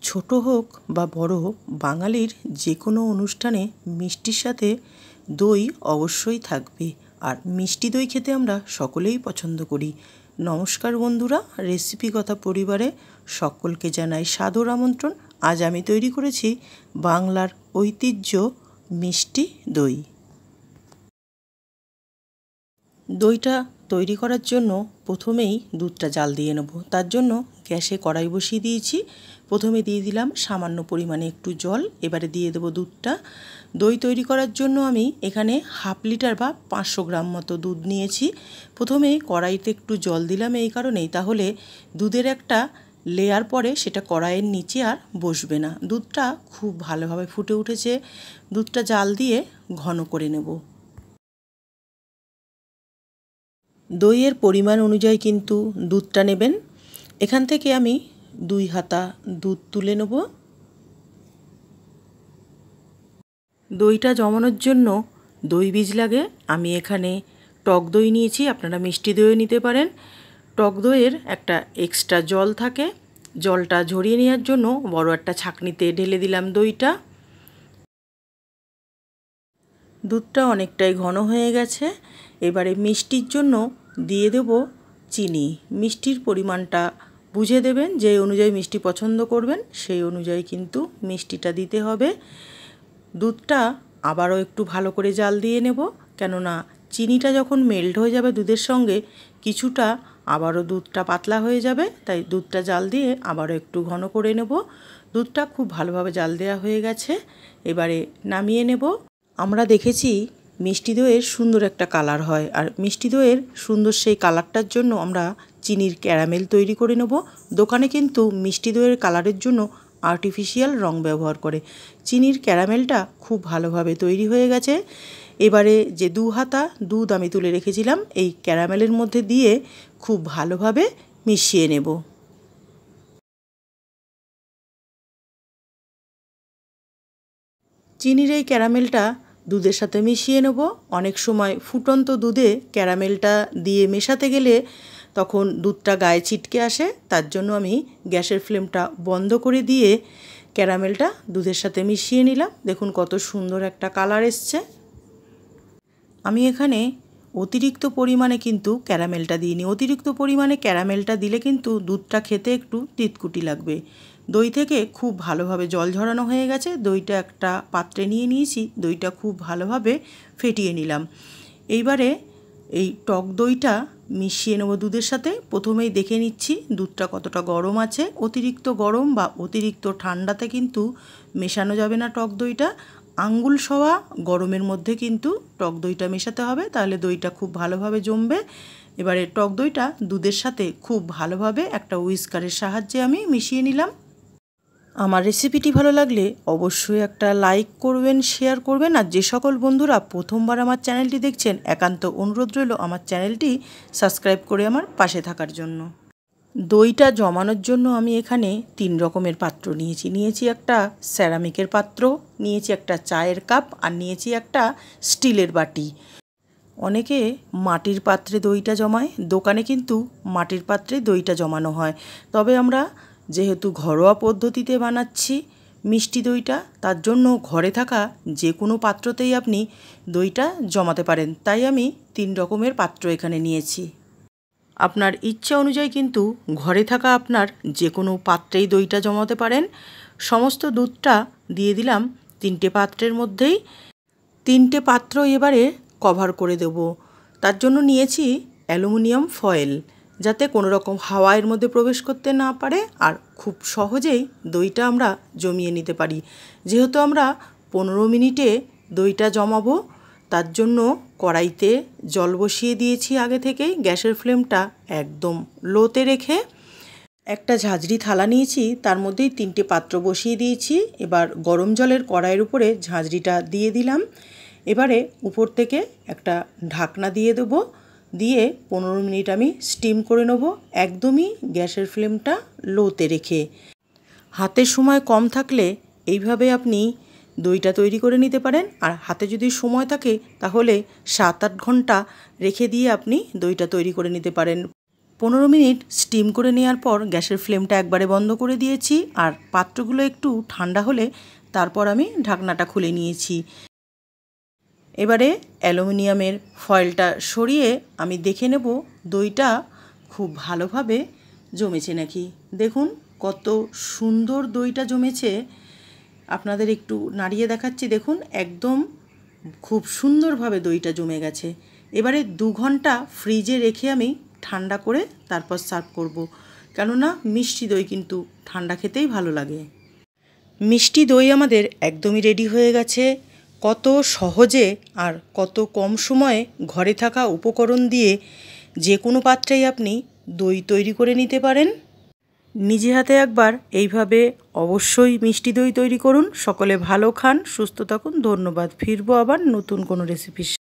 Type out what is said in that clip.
ছোট হোক বা বড়, বাঙালির যে কোনো অনুষ্ঠানে মিষ্টির সাথে দই অবশ্যই থাকবে। আর মিষ্টি দই খেতে আমরা সকলেই পছন্দ করি। নমস্কার বন্ধুরা, রেসিপি কথা পরিবারে সকলকে জানাই সাদর আমন্ত্রণ। আজ আমি তৈরি করেছি বাংলার ঐতিহ্য মিষ্টি দই। দইটা তৈরি করার জন্য প্রথমেই দুধটা জাল দিয়ে নেব। তার জন্য গ্যাসে কড়াই বসিয়ে দিয়েছি। প্রথমে দিয়ে দিলাম সামান্য পরিমাণে একটু জল, এবারে দিয়ে দেবো দুধটা। দই তৈরি করার জন্য আমি এখানে 1/2 লিটার বা 500 গ্রাম মতো দুধ নিয়েছি। প্রথমে কড়াইতে একটু জল দিলাম এই কারণেই, তাহলে দুধের একটা লেয়ার পরে সেটা কড়াইয়ের নিচে আর বসবে না। দুধটা খুব ভালোভাবে ফুটে উঠেছে। দুধটা জাল দিয়ে ঘন করে নেব। দইয়ের পরিমাণ অনুযায়ী কিন্তু দুধটা নেবেন। এখান থেকে আমি 2 হাতা দুধ তুলে নেব। দইটা জমানোর জন্য দই বীজ লাগে। আমি এখানে টক দই নিয়েছি, আপনারা মিষ্টি দইও নিতে পারেন। টক দইয়ের একটা এক্সট্রা জল থাকে, জলটা ঝরিয়ে নেওয়ার জন্য বড় একটা ছাঁকনিতে ঢেলে দিলাম দইটা। দুধটা অনেকটাই ঘন হয়ে গেছে। এবারে মিষ্টির জন্য দিয়ে দেব চিনি। মিষ্টির পরিমাণটা বুঝে দেবেন, যে অনুযায়ী মিষ্টি পছন্দ করবেন সেই অনুযায়ী কিন্তু মিষ্টিটা দিতে হবে। দুধটা আবারও একটু ভালো করে জাল দিয়ে নেব, কেননা চিনিটা যখন মেল্ট হয়ে যাবে দুধের সঙ্গে কিছুটা আবারও দুধটা পাতলা হয়ে যাবে, তাই দুধটা জাল দিয়ে আবারও একটু ঘন করে নেব। দুধটা খুব ভালোভাবে জাল দেওয়া হয়ে গেছে, এবারে নামিয়ে নেব। আমরা দেখেছি মিষ্টি দইয়ের সুন্দর একটা কালার হয়, আর মিষ্টি দইয়ের সুন্দর সেই কালারটার জন্য আমরা চিনির ক্যারামেল তৈরি করে নেব। দোকানে কিন্তু মিষ্টি দইয়ের কালারের জন্য আর্টিফিশিয়াল রং ব্যবহার করে। চিনির ক্যারামেলটা খুব ভালোভাবে তৈরি হয়ে গেছে। এবারে যে 2 হাতা দুধ আমি তুলে রেখেছিলাম এই ক্যারামেলের মধ্যে দিয়ে খুব ভালোভাবে মিশিয়ে নেব। চিনির এই ক্যারামেলটা দুধের সাথে মিশিয়ে নেব। অনেক সময় ফুটন্ত দুধে ক্যারামেলটা দিয়ে মেশাতে গেলে তখন দুধটা গায়ে ছিটকে আসে, তার জন্য আমি গ্যাসের ফ্লেমটা বন্ধ করে দিয়ে ক্যারামেলটা দুধের সাথে মিশিয়ে নিলাম। দেখুন কত সুন্দর একটা কালার এসছে। আমি এখানে অতিরিক্ত পরিমাণে কিন্তু ক্যারামেলটা দিইনি। অতিরিক্ত পরিমাণে ক্যারামেলটা দিলে কিন্তু দুধটা খেতে একটু তিতকুটি লাগবে। দই থেকে খুব ভালোভাবে জল ঝরানো হয়ে গেছে। দইটা একটা পাত্রে নিয়ে নিয়েছি, দইটা খুব ভালোভাবে ফেটিয়ে নিলাম। এইবারে এই টক দইটা মিশিয়ে নেব দুধের সাথে। প্রথমেই দেখে নিচ্ছি দুধটা কতটা গরম আছে। অতিরিক্ত গরম বা অতিরিক্ত ঠান্ডাতে কিন্তু মেশানো যাবে না টক দইটা। আঙ্গুল সওয়া গরমের মধ্যে কিন্তু টক দইটা মেশাতে হবে, তাহলে দইটা খুব ভালোভাবে জমবে। এবারে টক দইটা দুধের সাথে খুব ভালোভাবে একটা হুইস্কারের সাহায্যে আমি মিশিয়ে নিলাম। আমার রেসিপিটি ভালো লাগলে অবশ্যই একটা লাইক করবেন, শেয়ার করবেন। আর যে সকল বন্ধুরা প্রথমবার আমার চ্যানেলটি দেখছেন, একান্ত অনুরোধ রইল আমার চ্যানেলটি সাবস্ক্রাইব করে আমার পাশে থাকার জন্য। দইটা জমানোর জন্য আমি এখানে 3 রকমের পাত্র নিয়েছি একটা সেরামিকের পাত্র, নিয়েছি একটা চায়ের কাপ, আর নিয়েছি একটা স্টিলের বাটি। অনেকে মাটির পাত্রে দইটা জমায়, দোকানে কিন্তু মাটির পাত্রে দইটা জমানো হয়। তবে আমরা যেহেতু ঘরোয়া পদ্ধতিতে বানাচ্ছি মিষ্টি দইটা, তার জন্য ঘরে থাকা যে কোনো পাত্রতেই আপনি দইটা জমাতে পারেন, তাই আমি 3 রকমের পাত্র এখানে নিয়েছি। আপনার ইচ্ছা অনুযায়ী কিন্তু ঘরে থাকা আপনার যে কোনো পাত্রেই দইটা জমাতে পারেন। সমস্ত দুধটা দিয়ে দিলাম 3টে পাত্রের মধ্যেই। 3টে পাত্র এবারে কভার করে দেব। তার জন্য নিয়েছি অ্যালুমিনিয়াম ফয়েল, যাতে কোনো রকম হাওয়া এর মধ্যে প্রবেশ করতে না পারে, আর খুব সহজেই দইটা আমরা জমিয়ে নিতে পারি। যেহেতু আমরা 15 মিনিটে দইটা জমাবো, তার জন্য কড়াইতে জল বসিয়ে দিয়েছি আগে থেকেই। গ্যাসের ফ্লেমটা একদম লোতে রেখে একটা ঝাঁঝরি থালা নিয়েছি, তার মধ্যেই 3টে পাত্র বসিয়ে দিয়েছি। এবার গরম জলের কড়াইয়ের উপরে ঝাঁঝরিটা দিয়ে দিলাম। এবারে উপর থেকে একটা ঢাকনা দিয়ে দেবো, দিয়ে 15 মিনিট আমি স্টিম করে নেব, একদমই গ্যাসের ফ্লেমটা লোতে রেখে। হাতে সময় কম থাকলে এইভাবে আপনি দইটা তৈরি করে নিতে পারেন, আর হাতে যদি সময় থাকে তাহলে 7-8 ঘন্টা রেখে দিয়ে আপনি দইটা তৈরি করে নিতে পারেন। 15 মিনিট স্টিম করে নেওয়ার পর গ্যাসের ফ্লেমটা একবারে বন্ধ করে দিয়েছি, আর পাত্রগুলো একটু ঠান্ডা হলে তারপর আমি ঢাকনাটা খুলে নিয়েছি। এবারে অ্যালুমিনিয়ামের ফয়েলটা সরিয়ে আমি দেখে নেব দইটা খুব ভালোভাবে জমেছে নাকি। দেখুন কত সুন্দর দইটা জমেছে, আপনাদের একটু নাড়িয়ে দেখাচ্ছি। দেখুন একদম খুব সুন্দরভাবে দইটা জমে গেছে। এবারে 2 ঘন্টা ফ্রিজে রেখে আমি ঠান্ডা করে তারপর সার্ভ করব, কেননা মিষ্টি দই কিন্তু ঠান্ডা খেতেই ভালো লাগে। মিষ্টি দই আমাদের একদমই রেডি হয়ে গেছে। কত সহজে আর কত কম সময়ে ঘরে থাকা উপকরণ দিয়ে যে কোনো পাত্রেই আপনি দই তৈরি করে নিতে পারেন। নিজে হাতে একবার এইভাবে অবশ্যই মিষ্টি দই তৈরি করুন। সকলে ভালো খান, সুস্থ থাকুন। ধন্যবাদ। ফিরবো আবার নতুন কোনো রেসিপির সাথে।